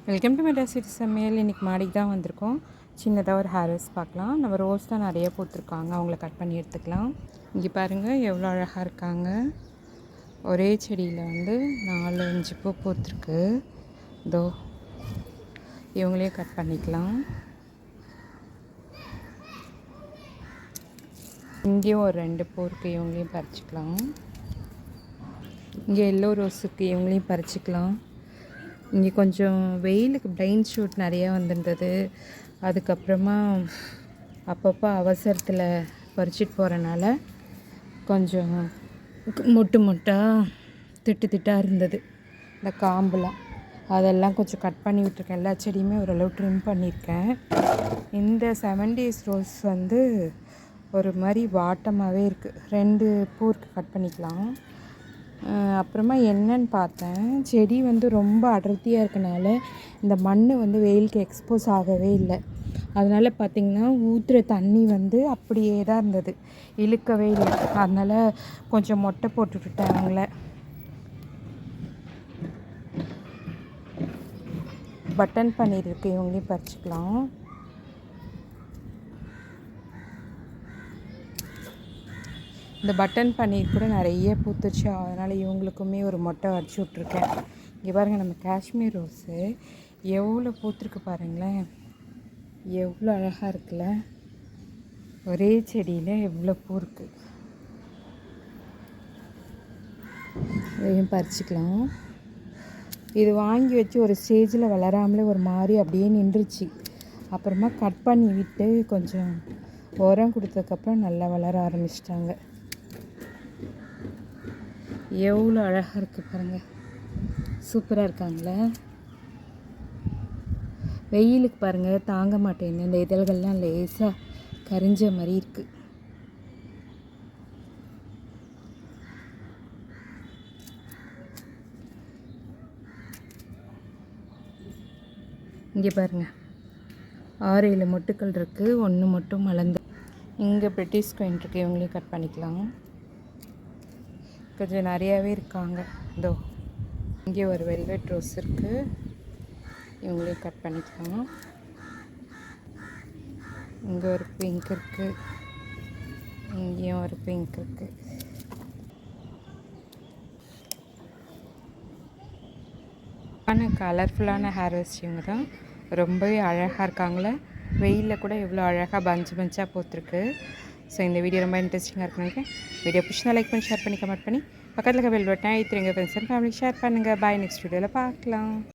Welcome to Madras சமையல். இன்றைக்கி மாடிக்கு தான் வந்திருக்கோம். சின்னதாக ஒரு ஹேர்ஸ் பார்க்கலாம். நம்ம ரோஸ் தான் நிறைய போட்டிருக்காங்க, அவங்கள கட் பண்ணி எடுத்துக்கலாம். இங்கே பாருங்கள் எவ்வளோ அழகாக இருக்காங்க. ஒரே செடியில் வந்து 4-5 பூ பூத்துருக்கு. இதோ இவங்களையும் கட் பண்ணிக்கலாம். இங்கேயும் ஒரு 2 பூ இருக்குது, இவங்களையும் பறிச்சிக்கலாம். இங்கே எல்லோ ரோஸ் இருக்குது, இவங்களையும் பறிச்சிக்கலாம். இங்கே கொஞ்சம் வெயிலுக்கு பிளைன் ஷூட் நிறையா வந்துருந்தது. அதுக்கப்புறமா அப்பப்போ அவசரத்தில் பறிச்சிட்டு போகிறனால கொஞ்சம் மொட்டாக திட்டாக இருந்தது. இந்த காம்புலாம் அதெல்லாம் கொஞ்சம் கட் பண்ணி விட்டுருக்கேன். எல்லா செடியுமே ஓரளவு ட்ரிம் பண்ணியிருக்கேன். இந்த 7 days ரோஸ் வந்து ஒரு மாதிரி வாட்டமாகவே இருக்குது. 2 பூ இருக்குது, கட் பண்ணிக்கலாம். அப்புறமா என்னன்னு பார்த்தேன், செடி வந்து ரொம்ப அடர்த்தியாக இருக்கனால இந்த மண் வந்து வெயிலுக்கு எக்ஸ்போஸ் ஆகவே இல்லை. அதனால் பார்த்திங்கன்னா ஊற்றுற தண்ணி வந்து அப்படியே தான் இருந்தது, இழுக்கவே இல்லை. அதனால் கொஞ்சம் மொட்டை போட்டுவிட்டேன் அவங்கள. பட்டன் பண்ணியிருக்கு, இவங்களையும் பறிச்சிக்கலாம். இந்த பட்டன் பன்னீர் கூட நிறைய பூத்துச்சு, அதனால் இவங்களுக்குமே ஒரு மொட்டை அடிச்சு விட்ருக்கேன். இங்கே பாருங்கள், நம்ம காஷ்மீர் ரோஸு எவ்வளோ பூத்துருக்கு பாருங்களேன், எவ்வளோ அழகாக இருக்குல்ல. ஒரே செடியில் எவ்வளோ பூ இருக்குது. இதையும் பறிச்சிக்கலாம். இது வாங்கி வச்சு ஒரு ஸ்டேஜில் வளராமலே ஒரு மாதிரி அப்படியே நின்றுச்சு. அப்புறமா கட் பண்ணி விட்டு கொஞ்சம் உரம் கொடுத்ததுக்கப்புறம் நல்லா வளர ஆரம்பிச்சிட்டாங்க. எவ்வளோ அழகாக இருக்குது பாருங்கள், சூப்பராக இருக்காங்களே. வெயிலுக்கு பாருங்கள் தாங்க மாட்டேங்குது, இந்த இதழ்கள்லாம் லேசாக கரிஞ்ச மாதிரி இருக்குது. இங்கே பாருங்கள் 6-7 மொட்டுக்கள் இருக்குது, 1 மட்டும் மலர்ந்து. இங்கே பிரிட்டிஷ் குயின் இருக்குது, இவங்களையும் கட் பண்ணிக்கலாம். கொஞ்சம் நிறையாவே இருக்காங்க. இதோ இங்கே ஒரு வெல்வெட் ரோஸ் இருக்குது, இவங்களையும் கட் பண்ணிக்கலாம். இங்கே ஒரு பிங்க் இருக்குது, இங்கேயும் ஒரு பிங்க் இருக்குது. கலர்ஃபுல்லான ஹேர் வச்சிங்க தான், ரொம்பவே அழகாக இருக்காங்களே. வெயிலில் கூட எவ்வளோ அழகாக பஞ்சாக பூத்துருக்கு. ஸோ இந்த வீடியோ ரொம்ப இன்ட்ரெஸ்டிங்காக இருக்குன்னு நினைக்கிறேன். வீடியோ பிடிச்சினா லைக் பண்ணி, ஷேர் பண்ணி, கமெண்ட் பண்ணி, பக்கத்தில் இருக்க பெல் பட்டனை ஐத்துருங்க. ஃப்ரெண்ட்ஸ் அண்ட் ஃபேமிலி ஷேர் பண்ணுங்கள். பாய், நெக்ஸ்ட் வீடியோவில் பார்க்கலாம்.